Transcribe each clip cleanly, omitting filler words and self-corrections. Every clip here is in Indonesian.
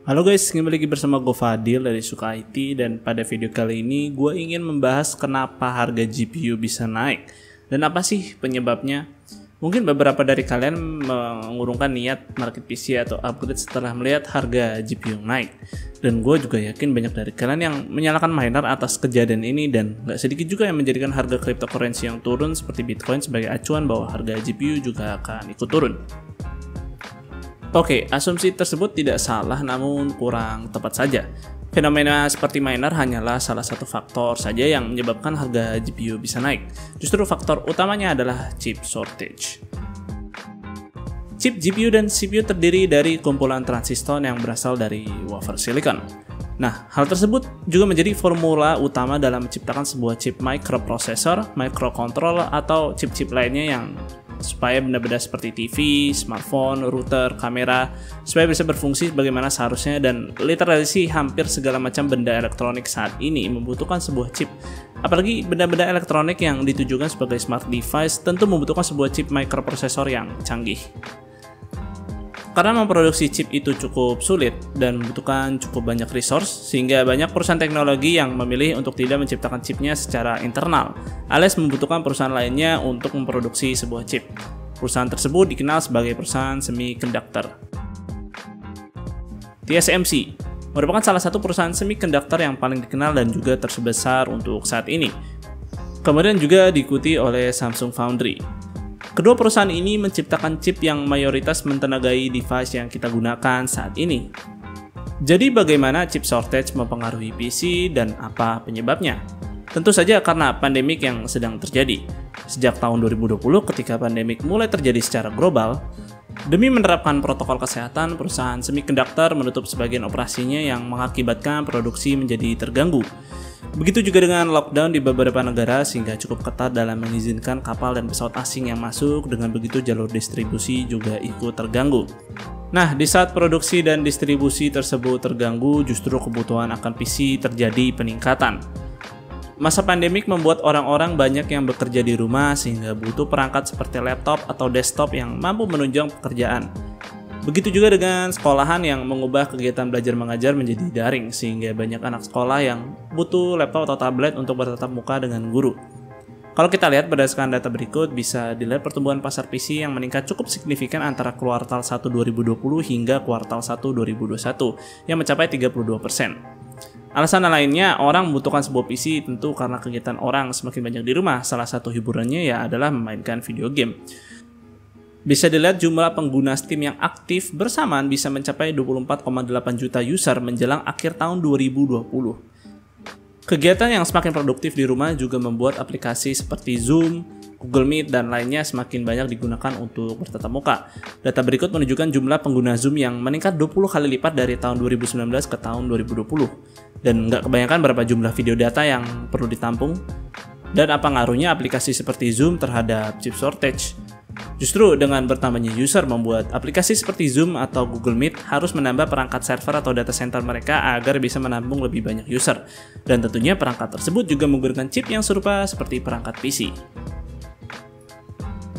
Halo guys, kembali lagi bersama gue Fadil dari Suka IT, dan pada video kali ini gue ingin membahas kenapa harga GPU bisa naik dan apa sih penyebabnya. Mungkin beberapa dari kalian mengurungkan niat market PC atau upgrade setelah melihat harga GPU naik, dan gue juga yakin banyak dari kalian yang menyalahkan miner atas kejadian ini, dan gak sedikit juga yang menjadikan harga cryptocurrency yang turun seperti Bitcoin sebagai acuan bahwa harga GPU juga akan ikut turun. Oke, asumsi tersebut tidak salah namun kurang tepat saja. Fenomena seperti miner hanyalah salah satu faktor saja yang menyebabkan harga GPU bisa naik. Justru faktor utamanya adalah chip shortage. Chip GPU dan CPU terdiri dari kumpulan transistor yang berasal dari wafer silicon. Nah, hal tersebut juga menjadi formula utama dalam menciptakan sebuah chip microprocessor, microcontroller, atau chip-chip lainnya yang supaya benda-benda seperti TV, smartphone, router, kamera supaya bisa berfungsi sebagaimana seharusnya, dan literally sih hampir segala macam benda elektronik saat ini membutuhkan sebuah chip. Apalagi benda-benda elektronik yang ditujukan sebagai smart device tentu membutuhkan sebuah chip microprocessor yang canggih. Karena memproduksi chip itu cukup sulit dan membutuhkan cukup banyak resource, sehingga banyak perusahaan teknologi yang memilih untuk tidak menciptakan chipnya secara internal, alias membutuhkan perusahaan lainnya untuk memproduksi sebuah chip. Perusahaan tersebut dikenal sebagai perusahaan semiconductor. TSMC merupakan salah satu perusahaan semiconductor yang paling dikenal dan juga terbesar untuk saat ini. Kemudian juga diikuti oleh Samsung Foundry. Kedua perusahaan ini menciptakan chip yang mayoritas mentenagai device yang kita gunakan saat ini. Jadi bagaimana chip shortage mempengaruhi PC dan apa penyebabnya? Tentu saja karena pandemik yang sedang terjadi. Sejak tahun 2020 ketika pandemik mulai terjadi secara global, demi menerapkan protokol kesehatan, perusahaan semiconductor menutup sebagian operasinya yang mengakibatkan produksi menjadi terganggu. Begitu juga dengan lockdown di beberapa negara sehingga cukup ketat dalam mengizinkan kapal dan pesawat asing yang masuk, dengan begitu jalur distribusi juga ikut terganggu. Nah, di saat produksi dan distribusi tersebut terganggu, justru kebutuhan akan PC terjadi peningkatan. Masa pandemik membuat orang-orang banyak yang bekerja di rumah sehingga butuh perangkat seperti laptop atau desktop yang mampu menunjang pekerjaan. Begitu juga dengan sekolahan yang mengubah kegiatan belajar mengajar menjadi daring, sehingga banyak anak sekolah yang butuh laptop atau tablet untuk bertatap muka dengan guru. Kalau kita lihat berdasarkan data berikut, bisa dilihat pertumbuhan pasar PC yang meningkat cukup signifikan antara kuartal 1 2020 hingga kuartal 1 2021 yang mencapai 32%. Alasan lainnya, orang membutuhkan sebuah PC tentu karena kegiatan orang semakin banyak di rumah. Salah satu hiburannya ya adalah memainkan video game. Bisa dilihat jumlah pengguna Steam yang aktif bersamaan bisa mencapai 24,8 juta user menjelang akhir tahun 2020. Kegiatan yang semakin produktif di rumah juga membuat aplikasi seperti Zoom, Google Meet, dan lainnya semakin banyak digunakan untuk bertatap muka. Data berikut menunjukkan jumlah pengguna Zoom yang meningkat 20 kali lipat dari tahun 2019 ke tahun 2020. Dan nggak kebanyakan berapa jumlah video data yang perlu ditampung. Dan apa ngaruhnya aplikasi seperti Zoom terhadap chip shortage? Justru dengan bertambahnya user membuat aplikasi seperti Zoom atau Google Meet harus menambah perangkat server atau data center mereka agar bisa menampung lebih banyak user. Dan tentunya perangkat tersebut juga menggunakan chip yang serupa seperti perangkat PC.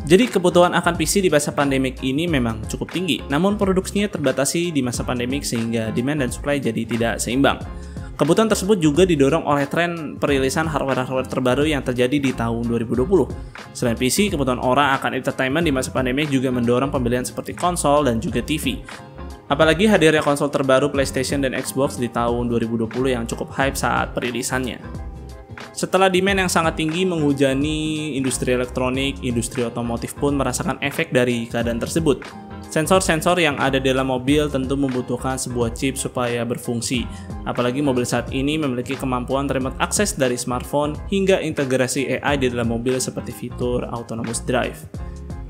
Jadi kebutuhan akan PC di masa pandemik ini memang cukup tinggi, namun produksinya terbatasi di masa pandemik sehingga demand dan supply jadi tidak seimbang. Kebutuhan tersebut juga didorong oleh tren perilisan hardware-hardware terbaru yang terjadi di tahun 2020. Selain PC, kebutuhan orang akan entertainment di masa pandemik juga mendorong pembelian seperti konsol dan juga TV. Apalagi hadirnya konsol terbaru PlayStation dan Xbox di tahun 2020 yang cukup hype saat perilisannya. Setelah demand yang sangat tinggi menghujani industri elektronik, industri otomotif pun merasakan efek dari keadaan tersebut. Sensor-sensor yang ada di dalam mobil tentu membutuhkan sebuah chip supaya berfungsi. Apalagi mobil saat ini memiliki kemampuan remote access dari smartphone hingga integrasi AI di dalam mobil seperti fitur autonomous drive.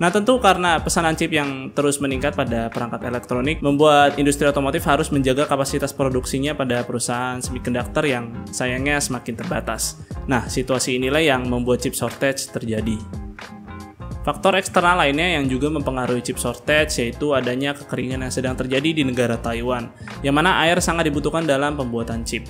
Nah, tentu karena pesanan chip yang terus meningkat pada perangkat elektronik membuat industri otomotif harus menjaga kapasitas produksinya pada perusahaan semiconductor yang sayangnya semakin terbatas. Nah, situasi inilah yang membuat chip shortage terjadi. Faktor eksternal lainnya yang juga mempengaruhi chip shortage yaitu adanya kekeringan yang sedang terjadi di negara Taiwan, yang mana air sangat dibutuhkan dalam pembuatan chip.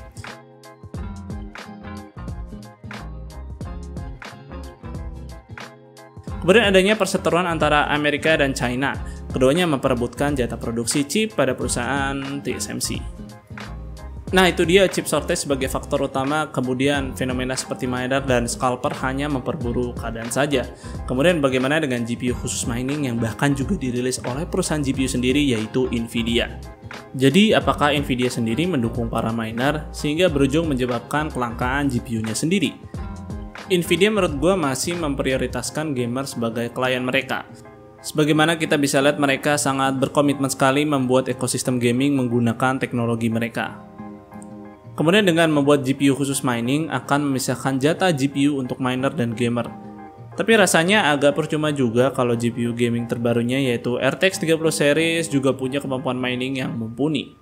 Kemudian adanya perseteruan antara Amerika dan China. Keduanya memperebutkan jatah produksi chip pada perusahaan TSMC. Nah, itu dia chip shortage sebagai faktor utama, kemudian fenomena seperti miner dan scalper hanya memperburuk keadaan saja. Kemudian bagaimana dengan GPU khusus mining yang bahkan juga dirilis oleh perusahaan GPU sendiri yaitu Nvidia. Jadi apakah Nvidia sendiri mendukung para miner sehingga berujung menyebabkan kelangkaan GPU-nya sendiri? Nvidia menurut gue masih memprioritaskan gamer sebagai klien mereka. Sebagaimana kita bisa lihat mereka sangat berkomitmen sekali membuat ekosistem gaming menggunakan teknologi mereka. Kemudian dengan membuat GPU khusus mining akan memisahkan jatah GPU untuk miner dan gamer. Tapi rasanya agak percuma juga kalau GPU gaming terbarunya yaitu RTX 30 series juga punya kemampuan mining yang mumpuni.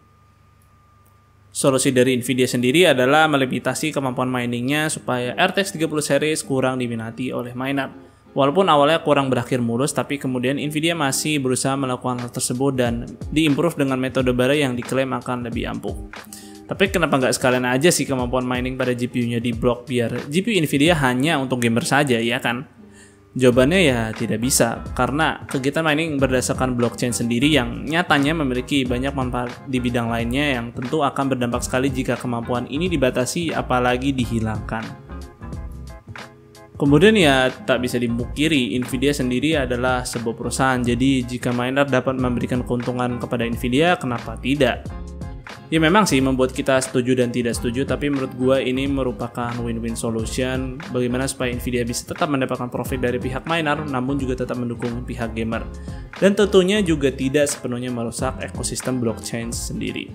Solusi dari Nvidia sendiri adalah melimitasi kemampuan miningnya supaya RTX 30 series kurang diminati oleh miner. Walaupun awalnya kurang berakhir mulus, tapi kemudian Nvidia masih berusaha melakukan hal tersebut dan diimprove dengan metode baru yang diklaim akan lebih ampuh. Tapi kenapa nggak sekalian aja sih kemampuan mining pada GPU-nya di blok biar GPU Nvidia hanya untuk gamer saja, ya kan? Jawabannya ya tidak bisa, karena kegiatan mining berdasarkan blockchain sendiri yang nyatanya memiliki banyak manfaat di bidang lainnya yang tentu akan berdampak sekali jika kemampuan ini dibatasi apalagi dihilangkan. Kemudian ya tak bisa dipungkiri, Nvidia sendiri adalah sebuah perusahaan, jadi jika miner dapat memberikan keuntungan kepada Nvidia, kenapa tidak? Ya memang sih membuat kita setuju dan tidak setuju, tapi menurut gue ini merupakan win-win solution bagaimana supaya Nvidia bisa tetap mendapatkan profit dari pihak miner namun juga tetap mendukung pihak gamer. Dan tentunya juga tidak sepenuhnya merusak ekosistem blockchain sendiri.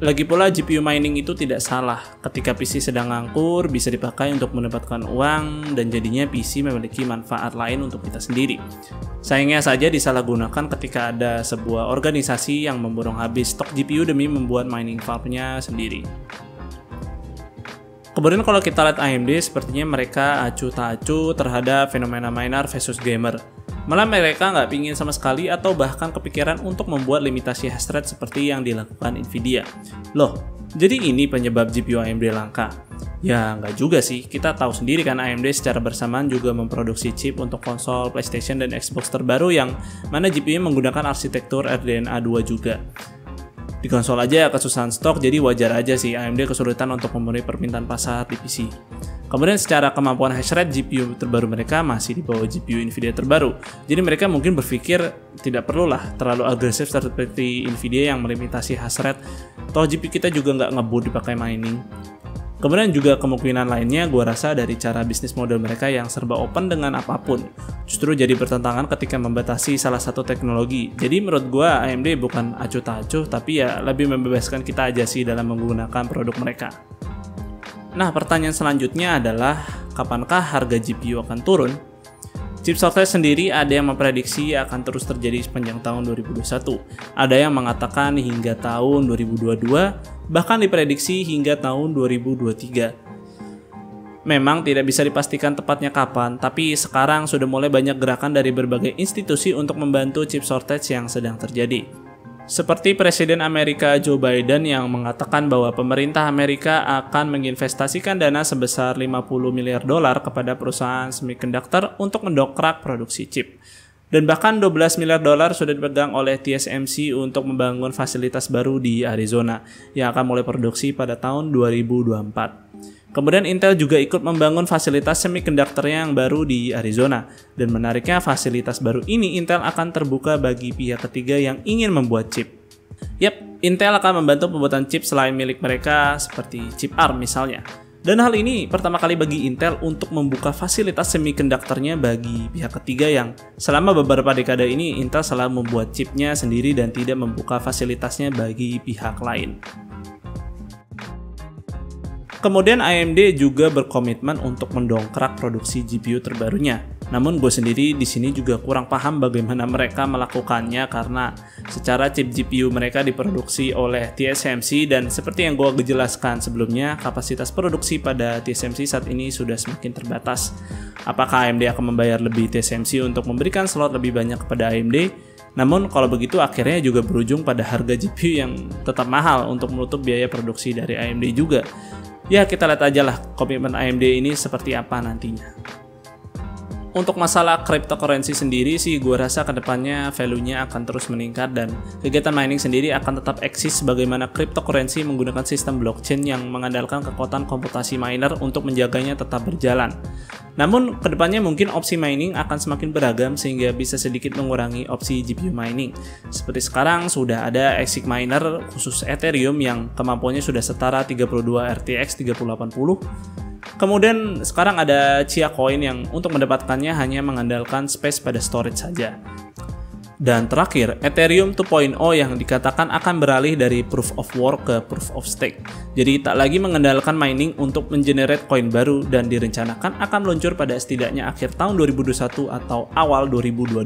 Lagi pula GPU mining itu tidak salah, ketika PC sedang ngangkur bisa dipakai untuk mendapatkan uang dan jadinya PC memiliki manfaat lain untuk kita sendiri. Sayangnya saja disalahgunakan ketika ada sebuah organisasi yang memborong habis stok GPU demi membuat mining farm-nya sendiri. Kemudian kalau kita lihat AMD, sepertinya mereka acuh tak acuh terhadap fenomena miner versus gamer. Malah mereka nggak pingin sama sekali atau bahkan kepikiran untuk membuat limitasi hash rate seperti yang dilakukan Nvidia. Loh, jadi ini penyebab GPU AMD langka? Ya nggak juga sih, kita tahu sendiri kan AMD secara bersamaan juga memproduksi chip untuk konsol PlayStation dan Xbox terbaru yang mana GPU menggunakan arsitektur RDNA 2 juga. Di konsol aja kesusahan stok, jadi wajar aja sih AMD kesulitan untuk memenuhi permintaan pasar di PC. Kemudian secara kemampuan hash rate, GPU terbaru mereka masih di bawah GPU Nvidia terbaru. Jadi mereka mungkin berpikir tidak perlulah terlalu agresif seperti Nvidia yang melimitasi hash rate. Toh GPU kita juga nggak ngebut dipakai mining. Kemudian juga kemungkinan lainnya gue rasa dari cara bisnis model mereka yang serba open dengan apapun. Justru jadi bertentangan ketika membatasi salah satu teknologi. Jadi menurut gue AMD bukan acuh tak acuh, tapi ya lebih membebaskan kita aja sih dalam menggunakan produk mereka. Nah, pertanyaan selanjutnya adalah kapankah harga GPU akan turun? Chip shortage sendiri ada yang memprediksi akan terus terjadi sepanjang tahun 2021. Ada yang mengatakan hingga tahun 2022, bahkan diprediksi hingga tahun 2023. Memang tidak bisa dipastikan tepatnya kapan, tapi sekarang sudah mulai banyak gerakan dari berbagai institusi untuk membantu chip shortage yang sedang terjadi. Seperti Presiden Amerika Joe Biden yang mengatakan bahwa pemerintah Amerika akan menginvestasikan dana sebesar 50 miliar dolar kepada perusahaan semiconductor untuk mendongkrak produksi chip. Dan bahkan 12 miliar dolar sudah dipegang oleh TSMC untuk membangun fasilitas baru di Arizona yang akan mulai produksi pada tahun 2024. Kemudian Intel juga ikut membangun fasilitas semiconductor yang baru di Arizona. Dan menariknya fasilitas baru ini Intel akan terbuka bagi pihak ketiga yang ingin membuat chip. Yap, Intel akan membantu pembuatan chip selain milik mereka seperti chip ARM misalnya. Dan hal ini pertama kali bagi Intel untuk membuka fasilitas semikonduktornya bagi pihak ketiga yang selama beberapa dekade ini Intel selalu membuat chipnya sendiri dan tidak membuka fasilitasnya bagi pihak lain. Kemudian AMD juga berkomitmen untuk mendongkrak produksi GPU terbarunya. Namun gue sendiri di sini juga kurang paham bagaimana mereka melakukannya karena secara chip GPU mereka diproduksi oleh TSMC dan seperti yang gue jelaskan sebelumnya, kapasitas produksi pada TSMC saat ini sudah semakin terbatas. Apakah AMD akan membayar lebih TSMC untuk memberikan slot lebih banyak kepada AMD? Namun kalau begitu akhirnya juga berujung pada harga GPU yang tetap mahal untuk menutup biaya produksi dari AMD juga. Ya kita lihat aja lah komitmen AMD ini seperti apa nantinya. Untuk masalah cryptocurrency sendiri sih, gue rasa kedepannya value-nya akan terus meningkat dan kegiatan mining sendiri akan tetap eksis sebagaimana cryptocurrency menggunakan sistem blockchain yang mengandalkan kekuatan komputasi miner untuk menjaganya tetap berjalan. Namun kedepannya mungkin opsi mining akan semakin beragam sehingga bisa sedikit mengurangi opsi GPU mining. Seperti sekarang sudah ada ASIC miner khusus Ethereum yang kemampuannya sudah setara 32 RTX 3080. Kemudian sekarang ada Chia Coin yang untuk mendapatkannya hanya mengandalkan space pada storage saja. Dan terakhir, Ethereum 2.0 yang dikatakan akan beralih dari Proof of Work ke Proof of Stake. Jadi tak lagi mengandalkan mining untuk mengenerate koin baru dan direncanakan akan meluncur pada setidaknya akhir tahun 2021 atau awal 2022.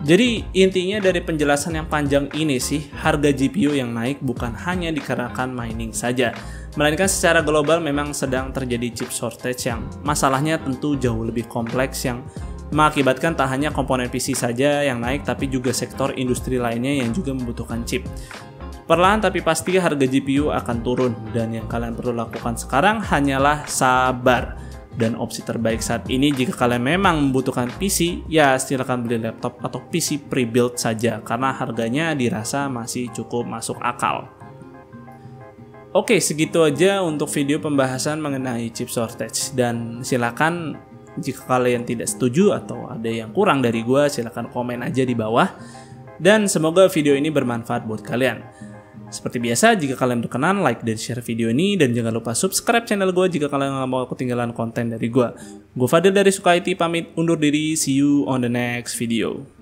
Jadi intinya dari penjelasan yang panjang ini sih, harga GPU yang naik bukan hanya dikarenakan mining saja, melainkan secara global memang sedang terjadi chip shortage yang masalahnya tentu jauh lebih kompleks yang mengakibatkan tak hanya komponen PC saja yang naik tapi juga sektor industri lainnya yang juga membutuhkan chip. Perlahan tapi pasti harga GPU akan turun dan yang kalian perlu lakukan sekarang hanyalah sabar. Dan opsi terbaik saat ini jika kalian memang membutuhkan PC, ya silakan beli laptop atau PC pre-built saja karena harganya dirasa masih cukup masuk akal. Oke, segitu aja untuk video pembahasan mengenai chip shortage dan silakan jika kalian tidak setuju atau ada yang kurang dari gua, silakan komen aja di bawah dan semoga video ini bermanfaat buat kalian. Seperti biasa, jika kalian berkenan, like dan share video ini, dan jangan lupa subscribe channel gue jika kalian nggak mau ketinggalan konten dari gue. Gue Fadil dari Suka IT pamit undur diri, see you on the next video.